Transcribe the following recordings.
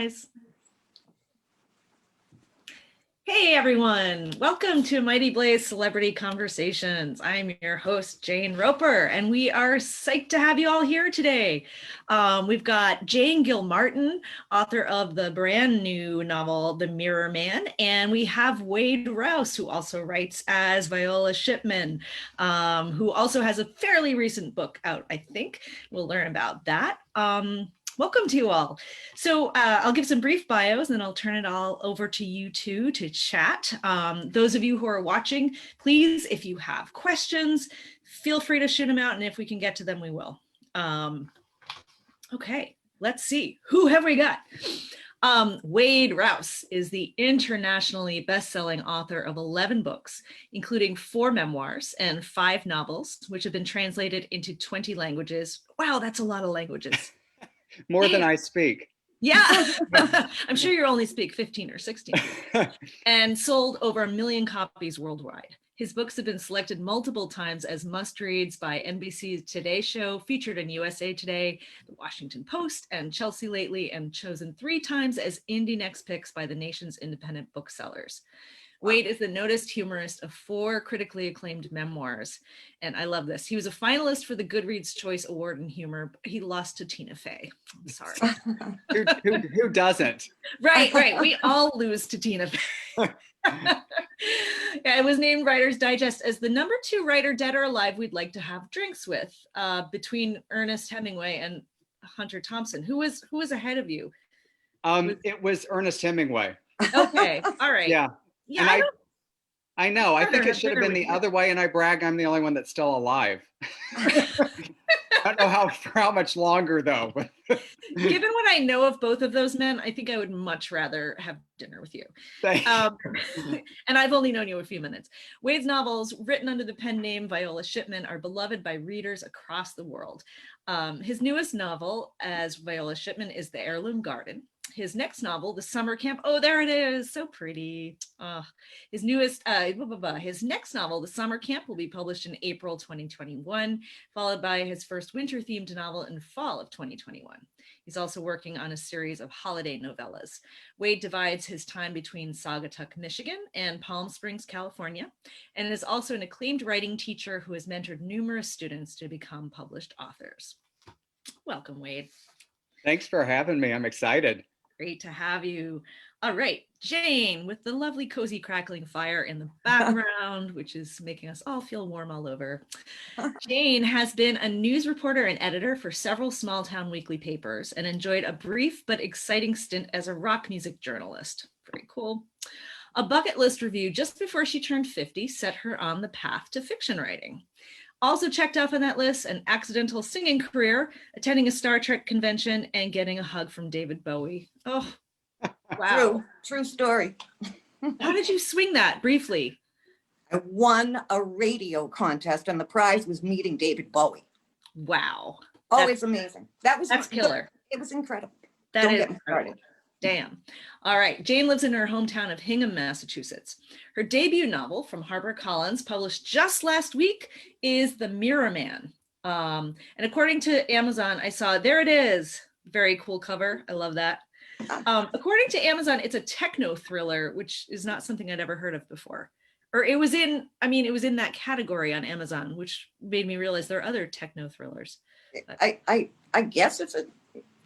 Nice. Hey everyone, welcome to Mighty Blaze Celebrity Conversations. I'm your host, Jane Roper, and we are psyched to have you all here today. We've got Jane Gilmartin, author of the brand new novel, THEMIRRORMAN, and we have Wade Rouse, who also writes as Viola Shipman, who also has a fairly recent book out, I think. We'll learn about that. Welcome to you all. So I'll give some brief bios and then I'll turn it all over to you two to chat. Those of you who are watching, please, if you have questions, feel free to shoot them out, and if we can get to them, we will. Okay, let's see. Who have we got? Wade Rouse is the internationally best-selling author of 11 books, including 4 memoirs and 5 novels, which have been translated into 20 languages. Wow, that's a lot of languages. More than I speak. Yeah, I'm sure you only speak 15 or 16, and sold over 1 million copies worldwide. His books have been selected multiple times as must-reads by NBC's Today Show, featured in USA Today, The Washington Post, and Chelsea Lately, and chosen 3 times as Indie Next Picks by the nation's independent booksellers. Wade is the noticed humorist of 4 critically acclaimed memoirs. And I love this. He was a finalist for the Goodreads Choice Award in Humor. He lost to Tina Fey. I'm sorry. Who doesn't? Right. We all lose to Tina Fey. Yeah, it was named Writer's Digest as the #2 writer, dead or alive, we'd like to have drinks with, between Ernest Hemingway and Hunter Thompson. Who was ahead of you? It was Ernest Hemingway. Okay. All right. Yeah. Yeah, and I know. I think it should have been the other way, and I brag I'm the only one that's still alive. I don't know for how much longer though. Given what I know of both of those men, I think I would much rather have dinner with you. And I've only known you a few minutes. Wade's novels, written under the pen name Viola Shipman, are beloved by readers across the world. His newest novel as Viola Shipman is The Heirloom Garden. His next novel, The Summer Camp, oh, there it is, so pretty. His next novel, The Summer Camp, will be published in April 2021, followed by his first winter-themed novel in fall of 2021. He's also working on a series of holiday novellas. Wade divides his time between Saugatuck, Michigan and Palm Springs, California, and is also an acclaimed writing teacher who has mentored numerous students to become published authors. Welcome, Wade. Thanks for having me. I'm excited. Great to have you. All right, Jane, with the lovely cozy crackling fire in the background, which is making us all feel warm all over. Jane has been a news reporter and editor for several small town weekly papers and enjoyed a brief but exciting stint as a rock music journalist. Very cool. A bucket list review just before she turned 50 set her on the path to fiction writing. Also checked off on that list an accidental singing career, attending a Star Trek convention, and getting a hug from David Bowie. Oh, wow. True story. How did you swing that briefly? I won a radio contest and the prize was meeting David Bowie. Wow. Oh, it's amazing. That's killer. It was incredible. Don't get me started. Damn. All right. Jane lives in her hometown of Hingham, Massachusetts. Her debut novel from HarperCollins, published just last week, is THEMIRRORMAN. And according to Amazon, I saw, there it is. Very cool cover. I love that. According to Amazon, it's a techno thriller, which is not something I'd ever heard of before. Or it was in that category on Amazon, which made me realize there are other techno thrillers. I guess it's a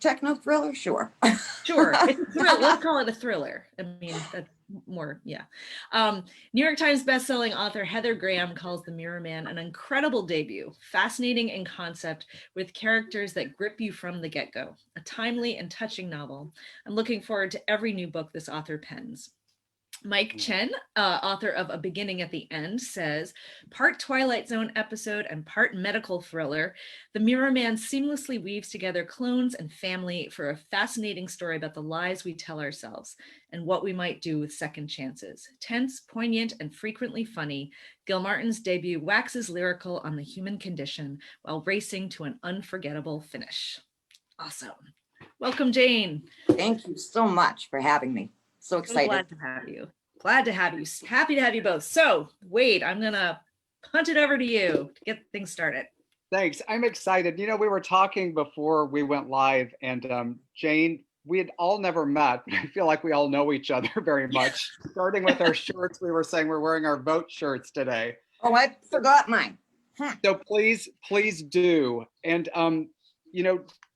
techno thriller, sure. Sure, it's a thriller. Let's call it a thriller. I mean, that's more, yeah. New York Times bestselling author Heather Graham calls THEMIRRORMAN an incredible debut, fascinating in concept, with characters that grip you from the get-go. A timely and touching novel. I'm looking forward to every new book this author pens. Mike Chen, author of A Beginning at the End, says, part Twilight Zone episode and part medical thriller, THEMIRRORMAN seamlessly weaves together clones and family for a fascinating story about the lies we tell ourselves and what we might do with second chances. Tense, poignant, and frequently funny, Gilmartin's debut waxes lyrical on the human condition while racing to an unforgettable finish. Awesome. Welcome, Jane. Thank you so much for having me. So excited. Glad to have you. Glad to have you. Happy to have you both. So, Wade, I'm going to punt it over to you to get things started. Thanks. I'm excited. You know, we were talking before we went live, and Jane we had all never met. I feel like we all know each other very much. Starting with our shirts, we were saying we're wearing our vote shirts today. Oh, I forgot mine. So please do. And,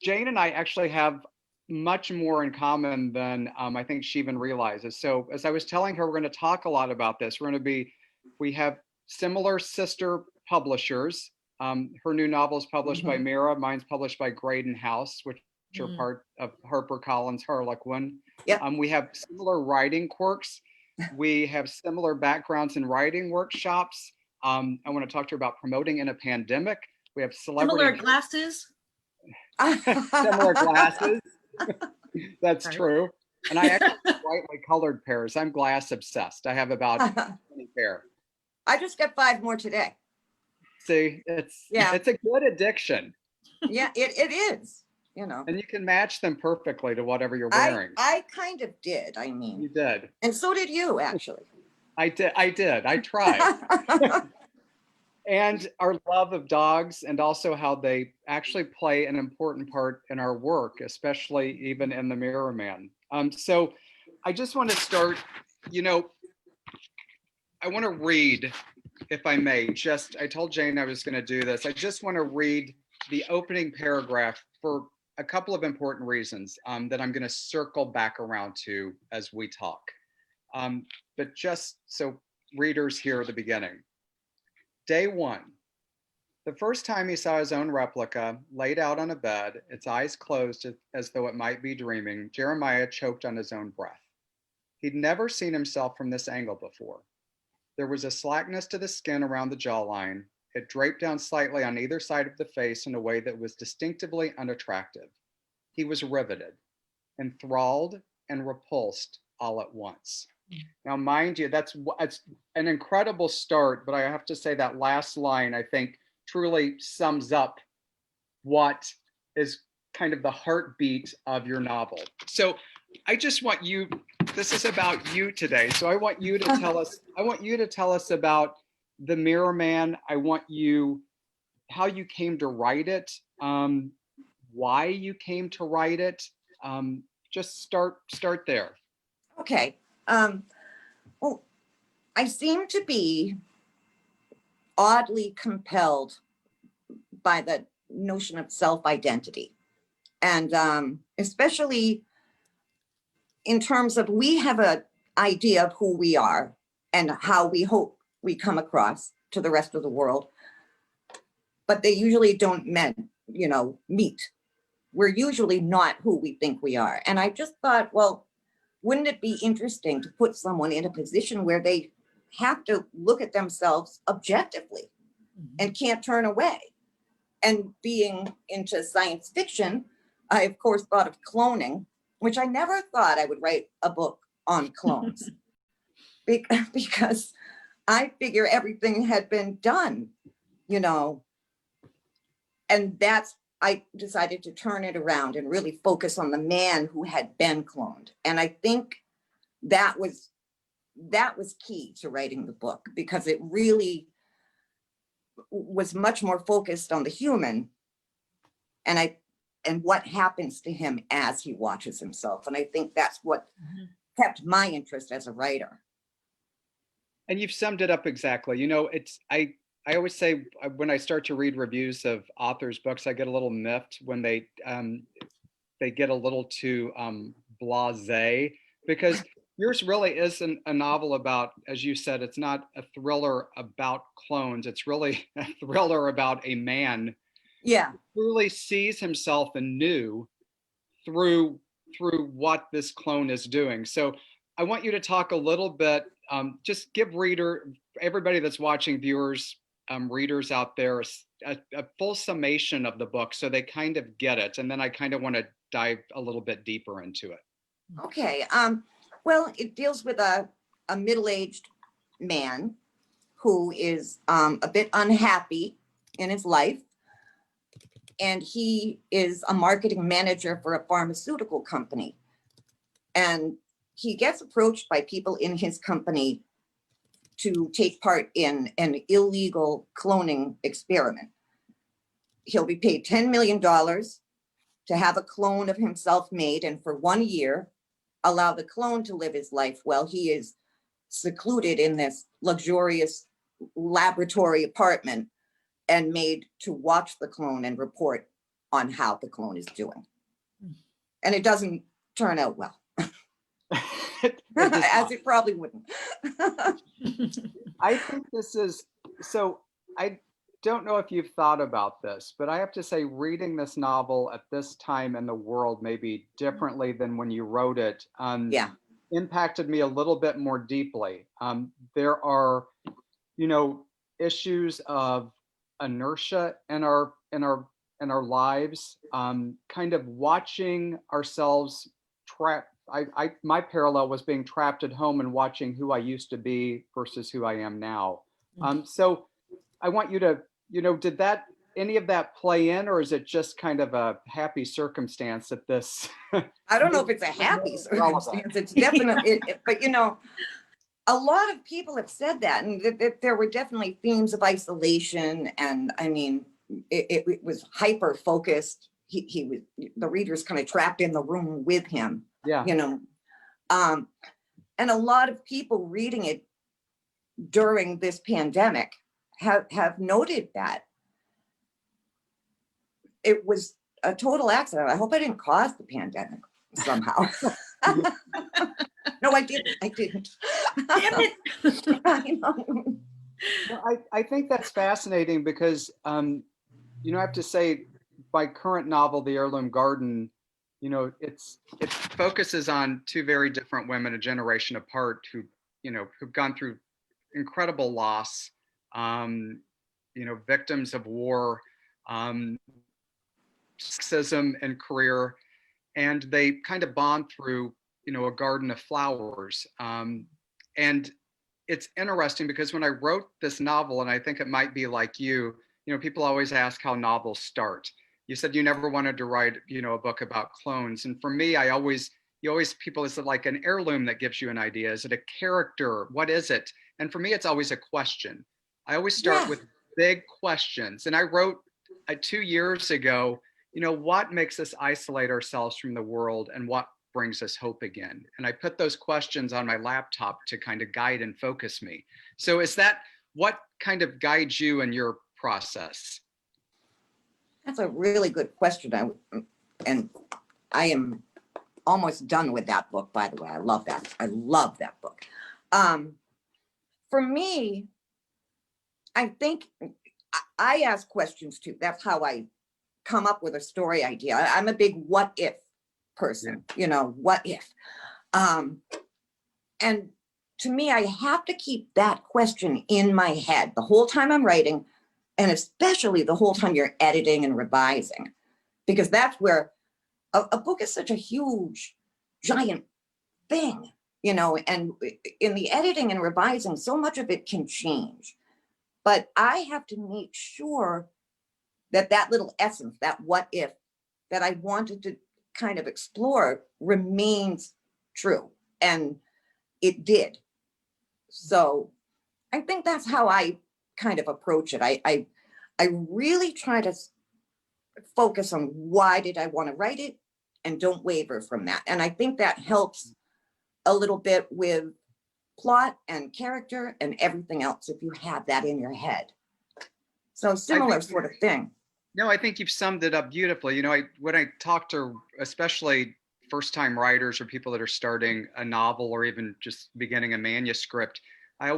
Jane and I actually have much more in common than I think she even realizes. So as I was telling her, we're going to talk a lot about this. We have similar sister publishers. Her new novel is published by Mira. Mine's published by Graydon House, which are part of HarperCollins Harlequin. Yep. We have similar writing quirks. We have similar backgrounds in writing workshops. I want to talk to her about promoting in a pandemic. We have Similar glasses. Similar glasses. That's true. And I actually have brightly colored pairs. I'm glass obsessed. I have about 20 pair. I just got 5 more today. See, it's a good addiction. Yeah, it is. And you can match them perfectly to whatever you're wearing. I kind of did. I mean, you did. And so did you, actually. I did. I tried. And our love of dogs, and also how they actually play an important part in our work, especially even in The Mirror Man. So I just want to start, I want to read, if I may, I told Jane I was going to do this. I just want to read the opening paragraph for a couple of important reasons that I'm going to circle back around to as we talk. But just so readers hear the beginning. Day 1. The first time he saw his own replica laid out on a bed, its eyes closed as though it might be dreaming, Jeremiah choked on his own breath. He'd never seen himself from this angle before. There was a slackness to the skin around the jawline. It draped down slightly on either side of the face in a way that was distinctively unattractive. He was riveted, enthralled, and repulsed all at once. Now, mind you, that's an incredible start, but I have to say that last line, I think, truly sums up what is kind of the heartbeat of your novel. So I just want you, this is about you today. So I want you to tell us about The Mirror Man. I want you, how you came to write it, why you came to write it. Just start there. Okay. Well, I seem to be oddly compelled by the notion of self-identity. And especially in terms of, we have an idea of who we are and how we hope we come across to the rest of the world, but they usually don't meet. We're usually not who we think we are. And I just thought, well, wouldn't it be interesting to put someone in a position where they have to look at themselves objectively and can't turn away? And being into science fiction, I of course thought of cloning, which I never thought I would write a book on clones because I figure everything had been done, and I decided to turn it around and really focus on the man who had been cloned. And I think that was key to writing the book, because it really was much more focused on the human and what happens to him as he watches himself. And I think that's what kept my interest as a writer. And you've summed it up exactly. I always say when I start to read reviews of authors' books, I get a little miffed when they get a little too blasé, because yours really isn't a novel about, as you said, it's not a thriller about clones. It's really a thriller about a man who truly sees himself anew through what this clone is doing. So I want you to talk a little bit, just give everybody that's watching, viewers, readers out there, a full summation of the book so they kind of get it. And then I kind of want to dive a little bit deeper into it. Okay. Well, it deals with a middle-aged man who is a bit unhappy in his life. And he is a marketing manager for a pharmaceutical company. And he gets approached by people in his company to take part in an illegal cloning experiment. He'll be paid $10 million to have a clone of himself made, and for 1 year, allow the clone to live his life while he is secluded in this luxurious laboratory apartment and made to watch the clone and report on how the clone is doing. And it doesn't turn out well, as it probably wouldn't. I think this is, so I don't know if you've thought about this, but I have to say reading this novel at this time in the world, maybe differently than when you wrote it, Yeah. impacted me a little bit more deeply. There are, issues of inertia in our lives, kind of watching ourselves trapped. My parallel was being trapped at home and watching who I used to be versus who I am now. So I want you to, did any of that play in, or is it just kind of a happy circumstance that this? I don't know if it's a happy circumstance. It's definitely, but a lot of people have said that, and that there were definitely themes of isolation. And I mean, it was hyper focused. He was, the reader's kind of trapped in the room with him. Yeah. And a lot of people reading it during this pandemic have noted that it was a total accident. I hope I didn't cause the pandemic somehow. No, I didn't. Damn it. I know. Well, I think that's fascinating because, I have to say, my current novel, The Heirloom Garden, it focuses on two very different women, a generation apart, who've gone through incredible loss, victims of war, sexism and career, and they kind of bond through, a garden of flowers. And it's interesting because when I wrote this novel, and I think it might be like you, people always ask how novels start. You said you never wanted to write, a book about clones. And for me, people, is it like an heirloom that gives you an idea? Is it a character? What is it? And for me, it's always a question. I always start with big questions. And I wrote 2 years ago, what makes us isolate ourselves from the world, and what brings us hope again? And I put those questions on my laptop to kind of guide and focus me. So is that what kind of guides you in your process? That's a really good question. And I am almost done with that book, by the way. I love that. I love that book. For me, I think I ask questions too. That's how I come up with a story idea. I'm a big what if person, what if? And to me, I have to keep that question in my head the whole time I'm writing, and especially the whole time you're editing and revising, because that's where a book is such a huge, giant thing, and in the editing and revising, so much of it can change. But I have to make sure that little essence, that what if, that I wanted to kind of explore remains true. And it did. So I think that's how I kind of approach it. I really try to focus on why did I want to write it, and don't waver from that. And I think that helps a little bit with plot and character and everything else if you have that in your head. So similar sort of thing. No, I think you've summed it up beautifully. When I talk to especially first-time writers or people that are starting a novel or even just beginning a manuscript, I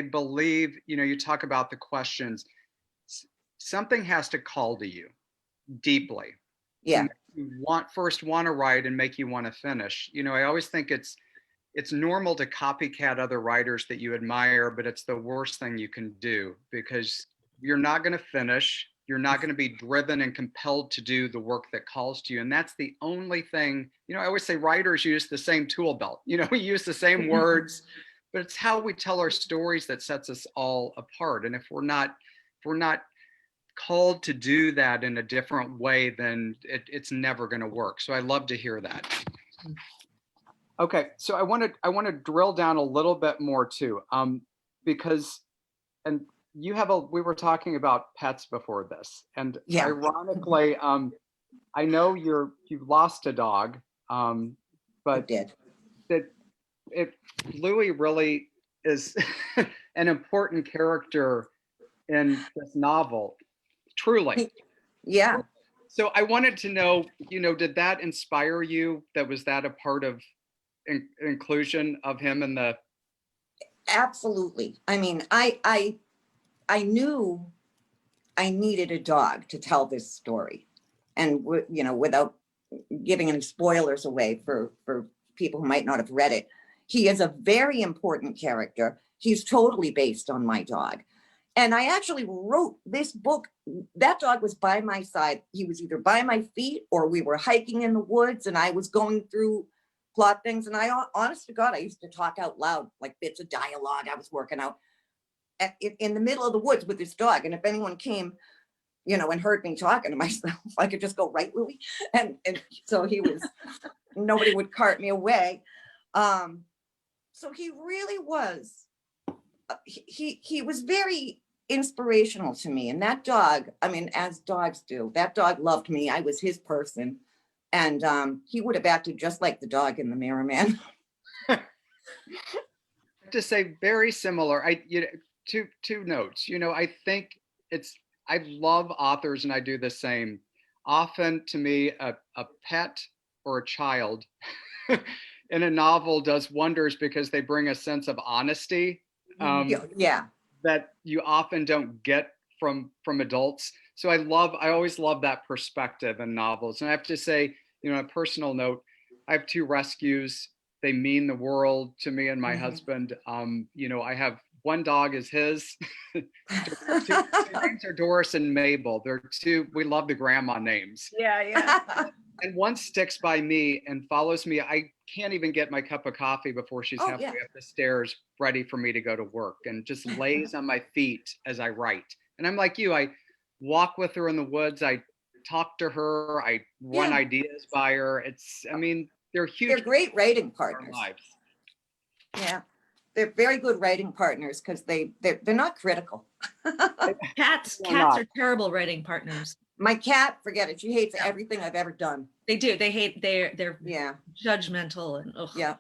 believe, you talk about the questions. Something has to call to you deeply. Yeah. You want to write and make you want to finish. I always think it's normal to copycat other writers that you admire, but it's the worst thing you can do, because you're not going to finish. You're not going to be driven and compelled to do the work that calls to you. And that's the only thing, I always say writers use the same tool belt, we use the same words, but it's how we tell our stories that sets us all apart. And if we're not called to do that in a different way, then it's never going to work. So I love to hear that. Okay, so I want to drill down a little bit more too, because, and we were talking about pets before this, and ironically, I know you've lost a dog, I but did. Louis really is an important character in this novel, truly. Yeah, So I wanted to know, did that inspire you? Was that a part of inclusion of him in the? absolutely. I mean, I knew I needed a dog to tell this story, and without giving any spoilers away for people who might not have read it, he is a very important character. He's totally based on my dog. And I actually wrote this book. That dog was by my side. He was either by my feet or we were hiking in the woods and I was going through plot things. And honest to God, I used to talk out loud, like bits of dialogue I was working out in the middle of the woods with this dog. And if anyone came, and heard me talking to myself, I could just go, right, Louie? And so he was, nobody would cart me away. So he really was, he was very inspirational to me. And that dog, I mean, as dogs do, that dog loved me. I was his person. And he would have acted just like the dog in The Mirror Man. To say very similar. Two notes. I think I love authors, and I do the same. Often, to me, a pet or a child in a novel does wonders because they bring a sense of honesty. Yeah. That you often don't get from adults. So I always love that perspective in novels. And I have to say, on a personal note, I have 2 rescues. They mean the world to me and my husband. I have one dog is his. Two names are Doris and Mabel. They're 2, we love the grandma names. Yeah. And one sticks by me and follows me. I can't even get my cup of coffee before she's halfway up the stairs, ready for me to go to work, and just lays on my feet as I write. And I'm like you, I walk with her in the woods. I talk to her. I run ideas by her. They're huge. They're great writing partners. Lives. Yeah. They're very good writing partners because they're not critical. Cats are terrible writing partners. My cat, forget it. She hates everything I've ever done. They do. They hate. They're judgmental and ugh. Yeah.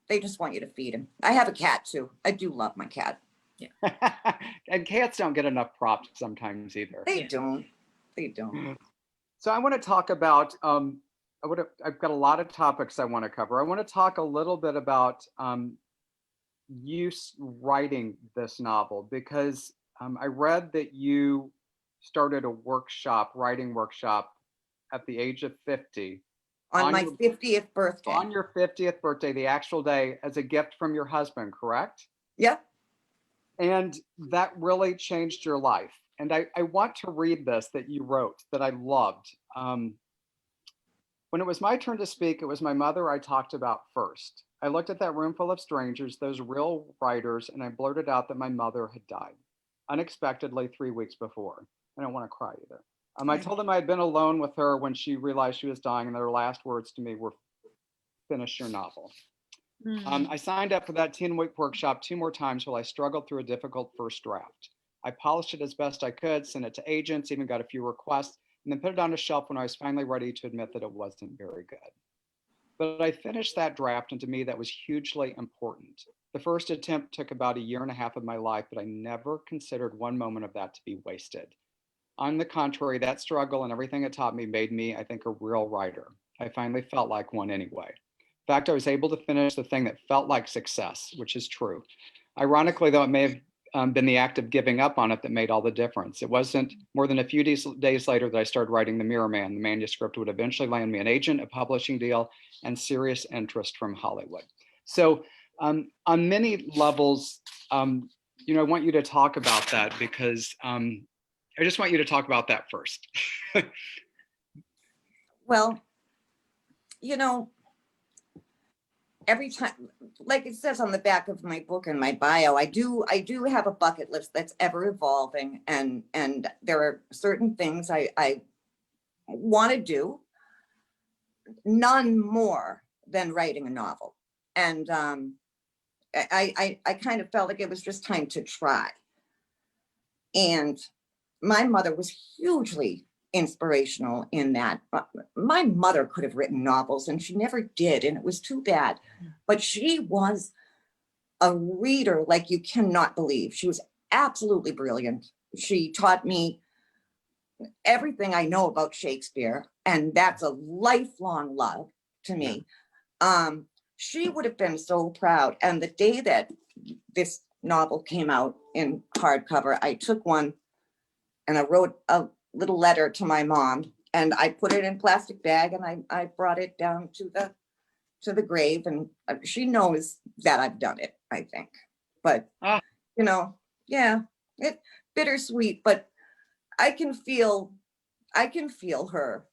They just want you to feed him. I have a cat too. I do love my cat. Yeah. And cats don't get enough props sometimes either. They don't. So I want to talk about. I've got a lot of topics I want to cover. I want to talk a little bit about you writing this novel, because I read that you started a writing workshop at the age of 50. On my 50th birthday. On your 50th birthday, the actual day, as a gift from your husband, correct? Yep. And that really changed your life. And I want to read this that you wrote that I loved. When it was my turn to speak, it was my mother I talked about first. I looked at that room full of strangers, those real writers, and I blurted out that my mother had died unexpectedly 3 weeks before. I don't want to cry either. I told them I had been alone with her when she realized she was dying, and their last words to me were, "Finish your novel." I signed up for that 10-week workshop 2 more times while I struggled through a difficult first draft. I polished it as best I could, sent it to agents, even got a few requests, and then put it on a shelf when I was finally ready to admit that it wasn't very good. But I finished that draft, and to me, that was hugely important. The first attempt took about 1.5 years of my life, but I never considered one moment of that to be wasted. On the contrary, that struggle and everything it taught me made me, I think, a real writer. I finally felt like one anyway. In fact, I was able to finish the thing that felt like success, which is true. Ironically, though, it may have been the act of giving up on it that made all the difference. It wasn't more than a few days later that I started writing The Mirror Man. The manuscript would eventually land me an agent, a publishing deal, and serious interest from Hollywood. So on many levels, I want you to talk about that, because I just want you to talk about that first. Well, every time, like it says on the back of my book and my bio, I do have a bucket list that's ever evolving, and there are certain things I want to do, none more than writing a novel. And I kind of felt like it was just time to try. And my mother was hugely inspirational in that. My mother could have written novels and she never did, and it was too bad. But she was a reader like you cannot believe. She was absolutely brilliant. She taught me everything I know about Shakespeare, and that's a lifelong love to me. She would have been so proud. And the day that this novel came out in hardcover, I took one and I wrote a little letter to my mom, and I put it in a plastic bag, and I brought it down to the grave, and she knows that I've done it, I think. But you know, yeah, it bittersweet, but I can feel her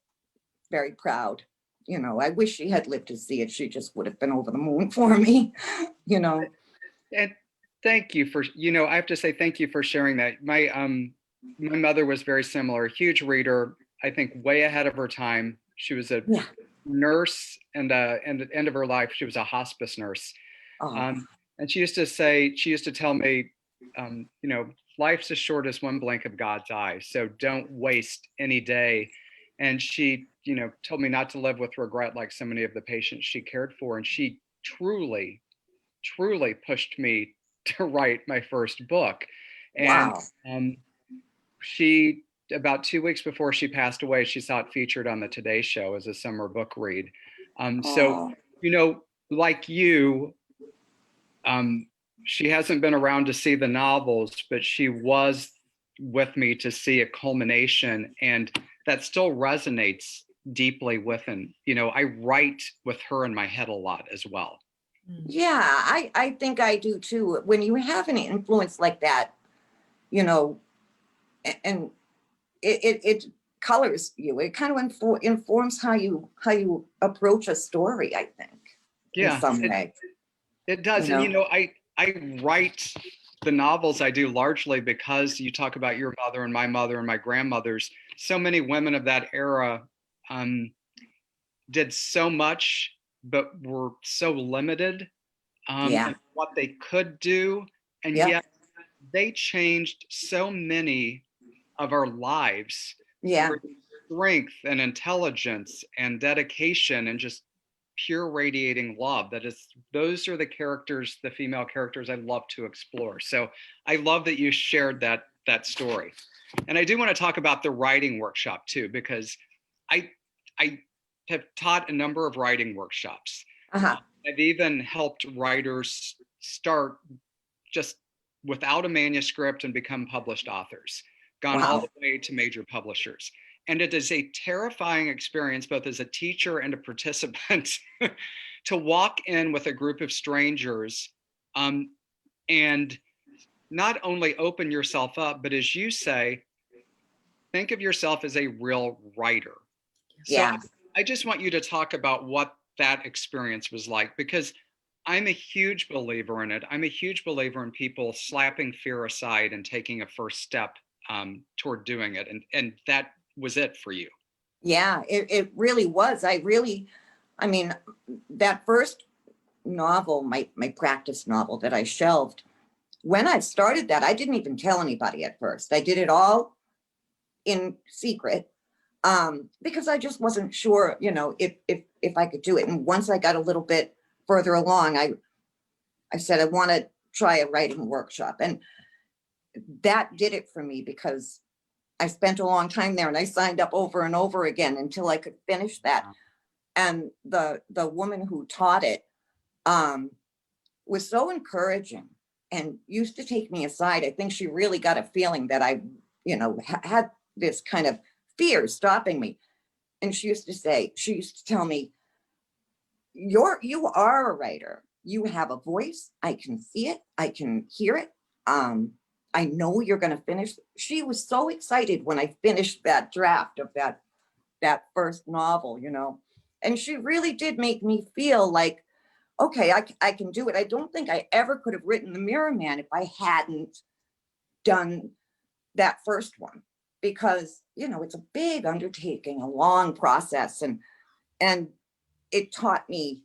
very proud. You know, I wish she had lived to see it. She just would have been over the moon for me, you know. And thank you for, I have to say thank you for sharing that. My mother was very similar, a huge reader, I think way ahead of her time. She was a nurse, and at the end of her life, she was a hospice nurse. And she used to tell me, life's as short as one blink of God's eye, so don't waste any day. And she, told me not to live with regret like so many of the patients she cared for. And she truly, truly pushed me to write my first book. And she, about 2 weeks before she passed away, she saw it featured on the Today Show as a summer book read. So, like you, she hasn't been around to see the novels, but she was with me to see a culmination, and that still resonates deeply within. I write with her in my head a lot as well. Yeah, I think I do too. When you have an influence like that, and it colors you. It kind of informs how you approach a story, I think. Yeah, in some way. It does. And I write the novels I do largely because you talk about your mother and my grandmothers. So many women of that era did so much, but were so limited in what they could do. And yet they changed so many of our lives through strength and intelligence and dedication and just pure radiating love. Those are the characters, the female characters I love to explore. So I love that you shared that story. And I do want to talk about the writing workshop too, because I have taught a number of writing workshops. I've even helped writers start just without a manuscript and become published authors, gone all the way to major publishers. And it is a terrifying experience, both as a teacher and a participant, to walk in with a group of strangers and not only open yourself up, but as you say, think of yourself as a real writer. So I just want you to talk about what that experience was like, because I'm a huge believer in it. I'm a huge believer in people slapping fear aside and taking a first step toward doing it. And that was it for you. Yeah, it really was. I mean, that first novel, my practice novel that I shelved, when I started that, I didn't even tell anybody at first. I did it all in secret because I just wasn't sure, if I could do it. And once I got a little bit further along, I said, I want to try a writing workshop. And that did it for me, because I spent a long time there and I signed up over and over again until I could finish that. And the woman who taught it was so encouraging and used to take me aside. I think she really got a feeling that I, had this kind of fear stopping me. And she used to tell me, you are a writer. You have a voice. I can see it. I can hear it. I know you're going to finish. She was so excited when I finished that draft of that first novel, and she really did make me feel like, okay, I can do it. I don't think I ever could have written The Mirror Man if I hadn't done that first one, because, it's a big undertaking, a long process. And it taught me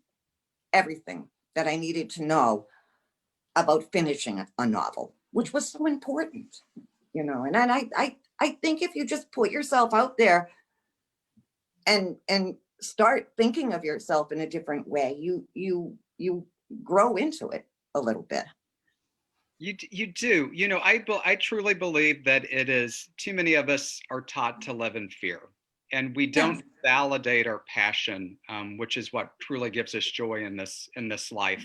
everything that I needed to know about finishing a novel, which was so important, and I think if you just put yourself out there and start thinking of yourself in a different way, you grow into it a little bit. You do. You know, I truly believe that it is too many of us are taught to live in fear, and we don't validate our passion, which is what truly gives us joy in this life.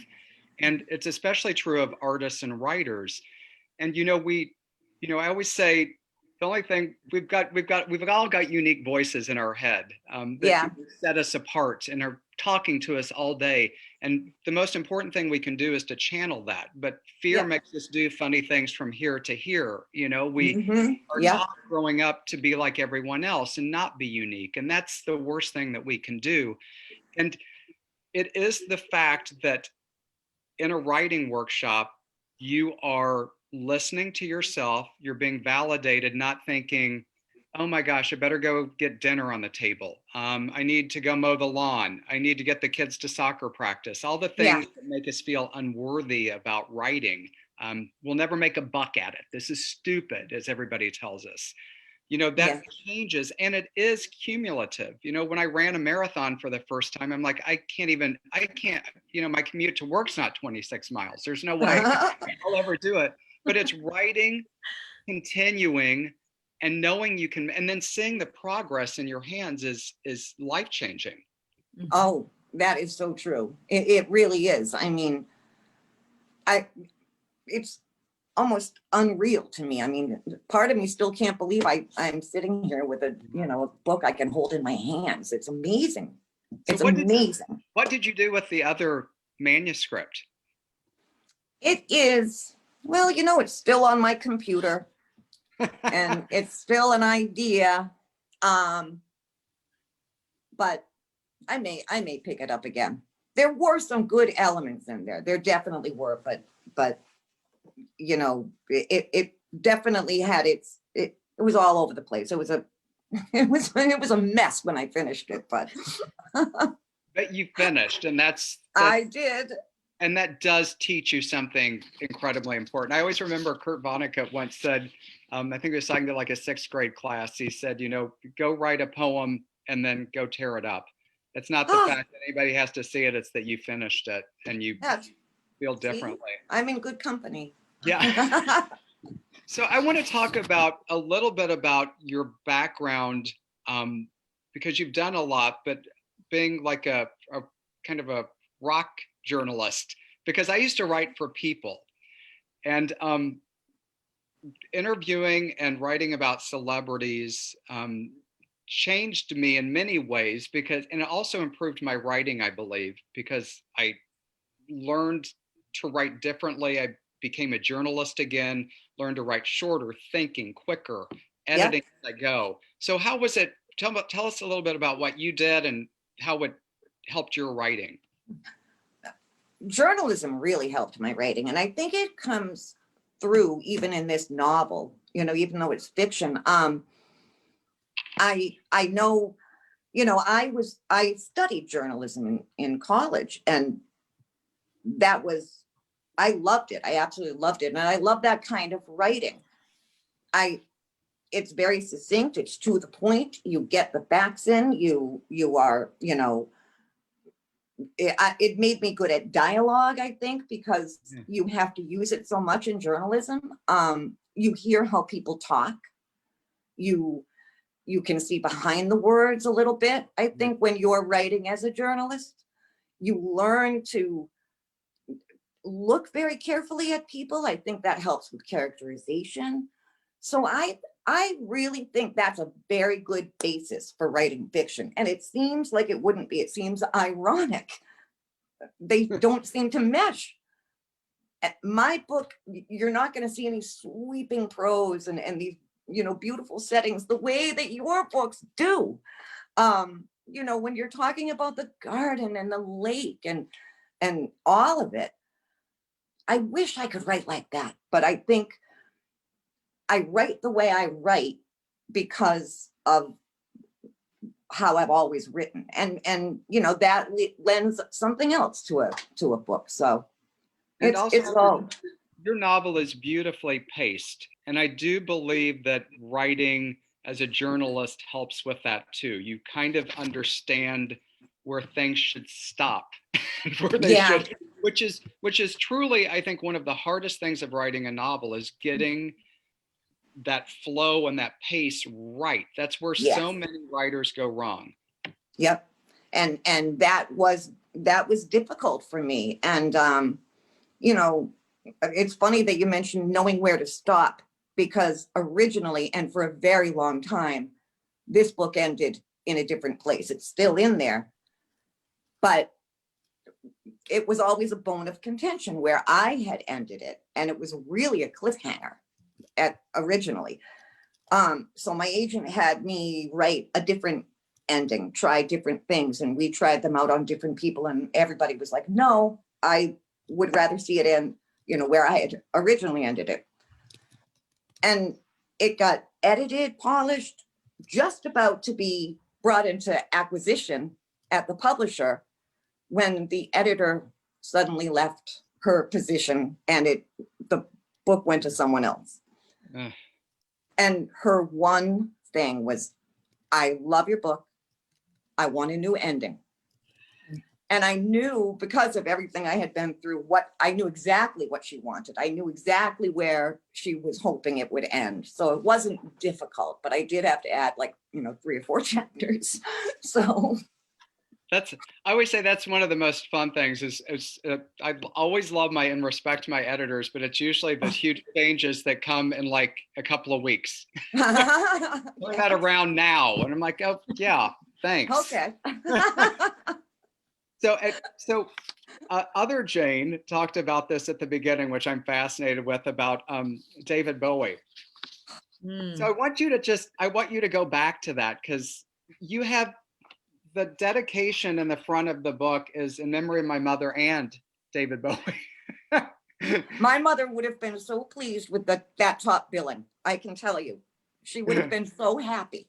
And it's especially true of artists and writers. And I always say the only thing we've all got unique voices in our head that set us apart and are talking to us all day. And the most important thing we can do is to channel that. But fear makes us do funny things from here to here. You know, we are taught growing up to be like everyone else and not be unique. And that's the worst thing that we can do. And it is the fact that in a writing workshop, you are listening to yourself, you're being validated, not thinking, oh my gosh, I better go get dinner on the table. I need to go mow the lawn. I need to get the kids to soccer practice. All the things that make us feel unworthy about writing. We'll never make a buck at it. This is stupid, as everybody tells us. You know, that changes, and it is cumulative. You know, when I ran a marathon for the first time, I'm like, I can't, you know, my commute to work's not 26 miles. There's no way I'll ever do it. But it's writing, continuing, and knowing you can, and then seeing the progress in your hands is life-changing. Oh, that is so true. It really is. I mean, it's almost unreal to me. I mean, part of me still can't believe I'm sitting here with a book I can hold in my hands. It's amazing. It's amazing. What did you do with the other manuscript? It is, well, it's still on my computer and it's still an idea. But I may pick it up again. There were some good elements in there. There definitely were, but it definitely had it was all over the place. It was a mess when I finished it, but But you finished, and that's I did. And that does teach you something incredibly important. I always remember Kurt Vonnegut once said, I think he was talking to like a 6th grade class. He said, go write a poem and then go tear it up. It's not the fact that anybody has to see it. It's that you finished it and you feel differently. See? I'm in good company. Yeah. So I want to talk about a little bit about your background, because you've done a lot, but being like a kind of a rock journalist, because I used to write for People, and interviewing and writing about celebrities changed me in many ways, and it also improved my writing, I believe, because I learned to write differently. I became a journalist again, learned to write shorter, thinking quicker, editing as I go. So how was it? Tell us a little bit about what you did and how it helped your writing. Journalism really helped my writing, and I think it comes through even in this novel, even though it's fiction. I know, I studied journalism in college, and I loved it. I absolutely loved it. And I love that kind of writing. It's very succinct. It's to the point. You get the facts in, you are, it made me good at dialogue, I think, because you have to use it so much in journalism. You hear how people talk. You can see behind the words a little bit. I think when you're writing as a journalist, you learn to look very carefully at people. I think that helps with characterization. So I really think that's a very good basis for writing fiction. And it seems like it wouldn't be. It seems ironic. They don't seem to mesh. My book, you're not going to see any sweeping prose and these, beautiful settings the way that your books do. When you're talking about the garden and the lake and all of it, I wish I could write like that, but I think I write the way I write because of how I've always written, and that lends something else to a book. So it's all your novel is beautifully paced, and I do believe that writing as a journalist helps with that too. You kind of understand where things should stop, where they Yeah. should, which is truly, I think, one of the hardest things of writing a novel is getting that flow and that pace right. That's where Yes. so many writers go wrong. Yep. And that was difficult for me. And you know, it's funny that you mentioned knowing where to stop, because originally and for a very long time, this book ended in a different place. It's still in there, but it was always a bone of contention where I had ended it, and it was really a cliffhanger originally. So my agent had me write a different ending, try different things, and we tried them out on different people, and everybody was like, no, I would rather see it in, you know, where I had originally ended it. And it got edited, polished, just about to be brought into acquisition at the publisher, when the editor suddenly left her position and the book went to someone else. And her one thing was, I love your book. I want a new ending. And I knew, because of everything I had been through, I knew exactly what she wanted. I knew exactly where she was hoping it would end. So it wasn't difficult, but I did have to add, like, 3 or 4 chapters. So I always say that's one of the most fun things is I always love and respect my editors, but it's usually the huge changes that come in like a couple of weeks. Turn that around now. And I'm like, oh yeah, thanks. Okay. So other Jane talked about this at the beginning, which I'm fascinated with, about David Bowie. So I want you to go back to that, because you have the dedication in the front of the book is in memory of my mother and David Bowie. My mother would have been so pleased with that top billing. I can tell you, she would have been so happy.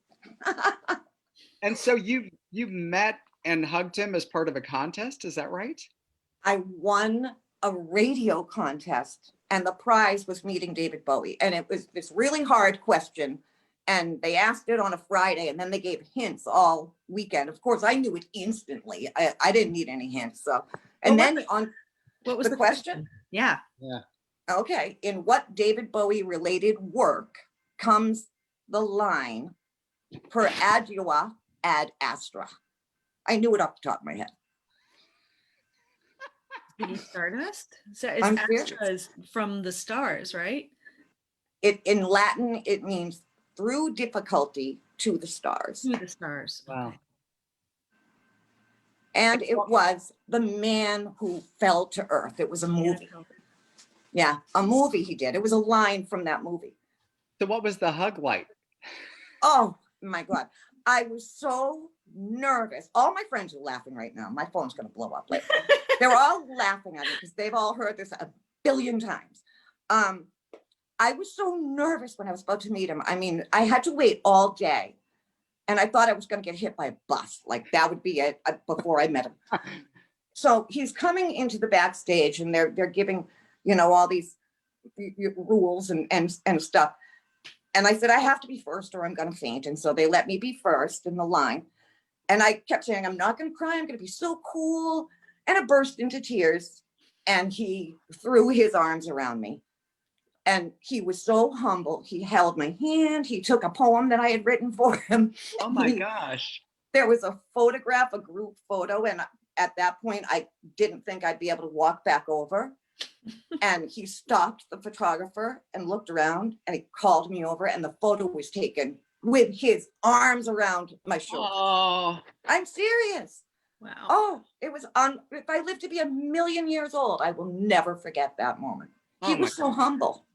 And so you met and hugged him as part of a contest, is that right? I won a radio contest, and the prize was meeting David Bowie. And it was this really hard question. And they asked it on a Friday, and then they gave hints all weekend. Of course, I knew it instantly. I didn't need any hints. So, and then what was the question? Yeah. Okay. In what David Bowie related work comes the line "per adua ad astra"? I knew it off the top of my head. Stardust? So Astra is from the stars, right? In Latin, it means through difficulty to the stars. To the stars. Wow. Okay. And it was the man who fell to earth. It was a movie. Yeah, a movie he did. It was a line from that movie. So what was the hug like? Oh my God. I was so nervous. All my friends are laughing right now. My phone's going to blow up later. They're all laughing at me because they've all heard this a billion times. I was so nervous when I was about to meet him. I mean, I had to wait all day, and I thought I was going to get hit by a bus. Like, that would be it before I met him. So he's coming into the backstage, and they're giving, all these rules and stuff. And I said, I have to be first or I'm going to faint. And so they let me be first in the line. And I kept saying, I'm not going to cry. I'm going to be so cool. And I burst into tears. And he threw his arms around me. And he was so humble. He held my hand. He took a poem that I had written for him. Oh my gosh. There was a photograph, a group photo. And at that point, I didn't think I'd be able to walk back over. And he stopped the photographer and looked around, and he called me over, and the photo was taken with his arms around my shoulder. Oh, I'm serious. Wow. Oh, it was if I live to be 1,000,000 years old, I will never forget that moment. He was so humble.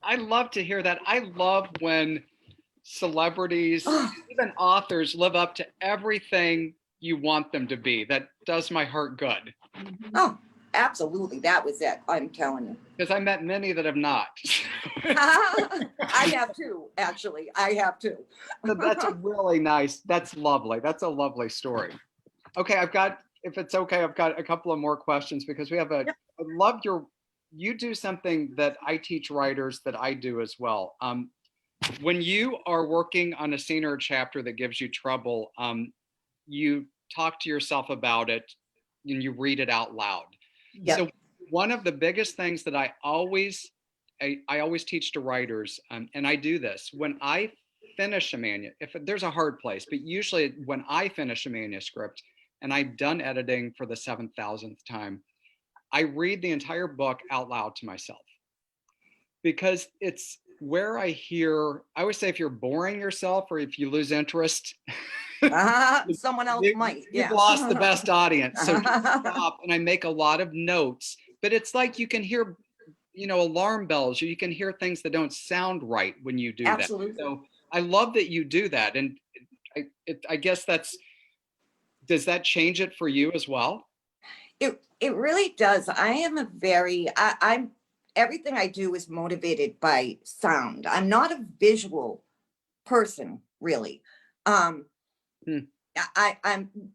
I love to hear that. I love when celebrities, even authors, live up to everything you want them to be. That does my heart good. Oh, absolutely. That was it. I'm telling you. Because I met many that have not. I have too, actually. I have too. So that's a really nice, that's lovely. That's a lovely story. Okay, if it's okay, I've got a couple of more questions because we have I love your you do something that I teach writers that I do as well. When you are working on a scene or a chapter that gives you trouble, you talk to yourself about it and you read it out loud. Yep. So one of the biggest things that I always teach to writers, and I do this when I finish a manuscript, if there's a hard place, but usually when I finish a manuscript and I've done editing for the 7,000th time, I read the entire book out loud to myself, because it's where I always say, if you're boring yourself or if you lose interest, Someone else might. You've Yeah. lost the best audience. So just stop, and I make a lot of notes, but it's like you can hear, alarm bells, or you can hear things that don't sound right when you do Absolutely. that. So I love that you do that. And I guess does that change it for you as well? It really does. I am I'm everything I do is motivated by sound. I'm not a visual person, really. I'm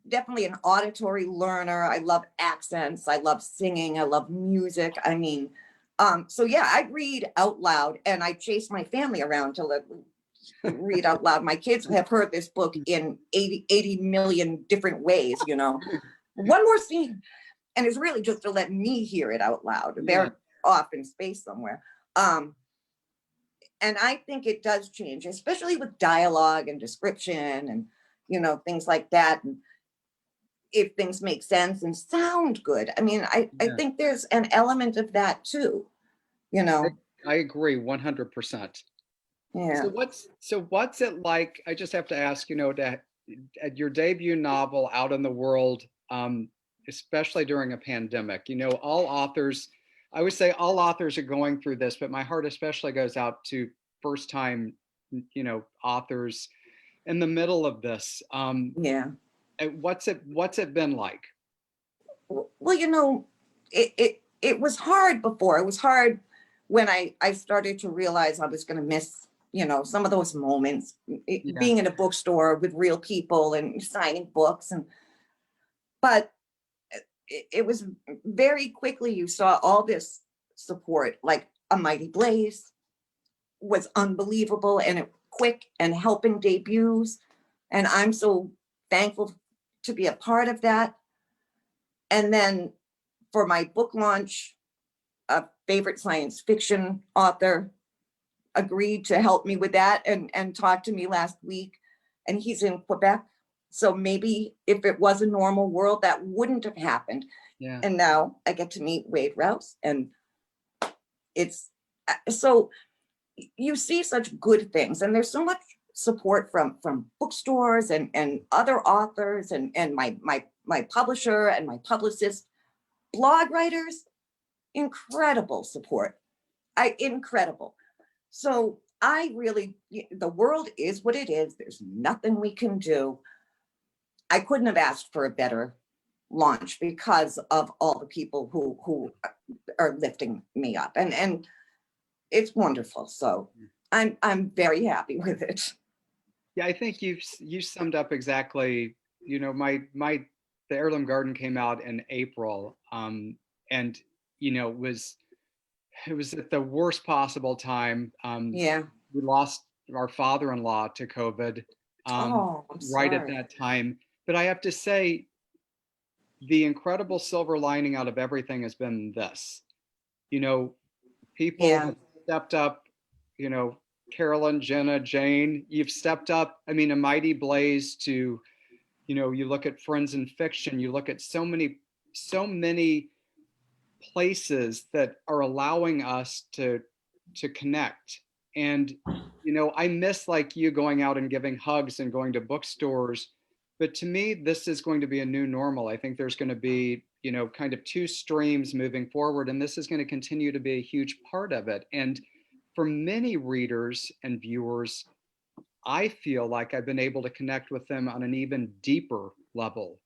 definitely an auditory learner. I love accents. I love singing. I love music. I mean, so yeah, I read out loud, and I chase my family around to read out loud. My kids have heard this book in 80 million different ways, One more scene. And it's really just to let me hear it out loud. They're off in space somewhere. And I think it does change, especially with dialogue and description and, things like that. And if things make sense and sound good. I mean, I think there's an element of that too, I agree 100%. Yeah. So what's it like? I just have to ask, at your debut novel out in the world, especially during a pandemic, all authors, I would say all authors are going through this, but my heart especially goes out to first time, authors in the middle of this. Yeah. What's it been like? Well, it was hard before. It was hard when I started to realize I was going to miss, some of those moments, being in a bookstore with real people and signing books. But it was very quickly, you saw all this support, like A Mighty Blaze was unbelievable, and it quick and helping debuts. And I'm so thankful to be a part of that. And then for my book launch, a favorite science fiction author agreed to help me with that and talked to me last week. And he's in Quebec. So maybe if it was a normal world, that wouldn't have happened. Yeah. And now I get to meet Wade Rouse. And it's so you see such good things. And there's so much support from bookstores and other authors and my publisher and my publicist, blog writers, incredible support. Incredible. So I really, the world is what it is. There's nothing we can do. I couldn't have asked for a better launch because of all the people who are lifting me up, and it's wonderful. So I'm very happy with it. Yeah, I think you summed up exactly. The Heirloom Garden came out in April, and it was at the worst possible time. Yeah. We lost our father-in-law to COVID I'm right at sorry. that time. But I have to say, the incredible silver lining out of everything has been this. People have stepped up, Carolyn, Jenna, Jane, you've stepped up. I mean, A Mighty Blaze to, you look at Friends in Fiction, you look at so many places that are allowing us to connect. And I miss, like you, going out and giving hugs and going to bookstores, but to me this is going to be a new normal. I think there's going to be kind of two streams moving forward, and this is going to continue to be a huge part of it. And for many readers and viewers, I feel like I've been able to connect with them on an even deeper level,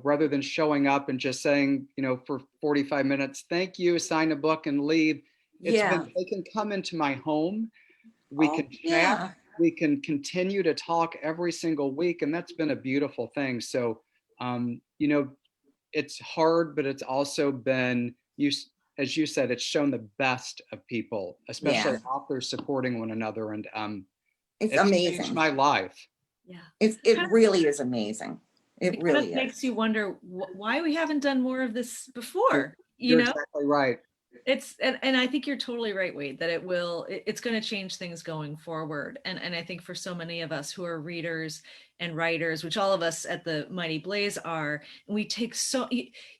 rather than showing up and just saying, for 45 minutes, thank you, sign a book and leave. They can come into my home. We can chat. We can continue to talk every single week. And that's been a beautiful thing. So, it's hard, but it's also been, as you said, it's shown the best of people, especially Yeah. authors supporting one another. And It's it's changed amazing. my life. Yeah. It Kind of- really is amazing. It It really kind of makes is. you wonder why we haven't done more of this before, you You're know? exactly right. It's and I think you're totally right, Wade, that it's going to change things going forward. And I think for so many of us who are readers and writers, which all of us at the Mighty Blaze are, we take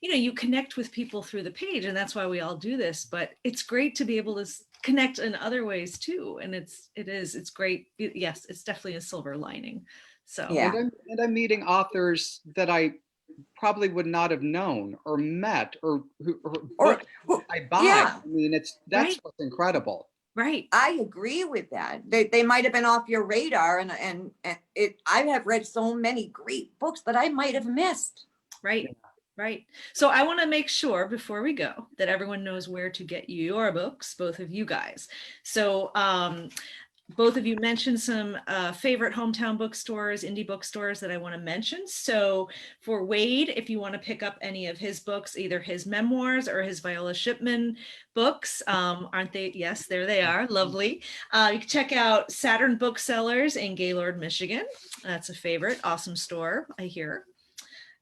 you connect with people through the page, and that's why we all do this. But it's great to be able to connect in other ways too. And it's great. Yes, it's definitely a silver lining. So Yeah. And I'm meeting authors that I probably would not have known or met or books I buy. Yeah. I mean, that's Right. what's incredible. Right. I agree with that. They might have been off your radar, and I have read so many great books that I might have missed. Right. Right. So I want to make sure before we go that everyone knows where to get your books, both of you guys. So both of you mentioned some favorite hometown bookstores, indie bookstores that I want to mention. So for Wade, if you want to pick up any of his books, either his memoirs or his Viola Shipman books, aren't they? Yes, there they are. Lovely. You can check out Saturn Booksellers in Gaylord, Michigan. That's a favorite. Awesome store, I hear.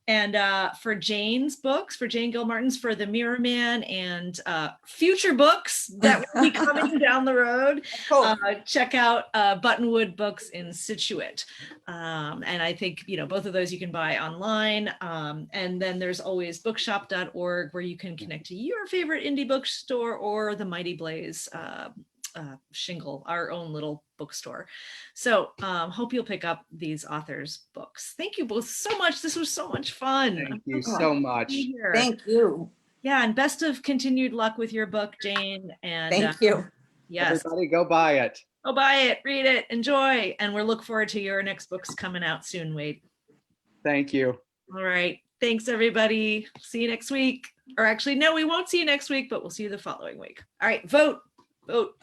And for Jane's books, for Jane Gilmartin's, for The Mirror Man and future books that will be coming down the road, Cool. check out Buttonwood Books in Situate. And I think, both of those you can buy online. And then there's always bookshop.org where you can connect to your favorite indie bookstore or the Mighty Blaze shingle, our own little bookstore. So hope you'll pick up these authors' books. Thank you both so much. This was so much fun. Thank you so much. Thank you. Yeah, and best of continued luck with your book, Jane. And Thank you. yes, Everybody go buy it. go buy it, read it, enjoy. And we'll look forward to your next books coming out soon, Wade. Thank you. All right. Thanks, everybody. See you next week. Or actually, no, we won't see you next week, but we'll see you the following week. All right, vote. Vote.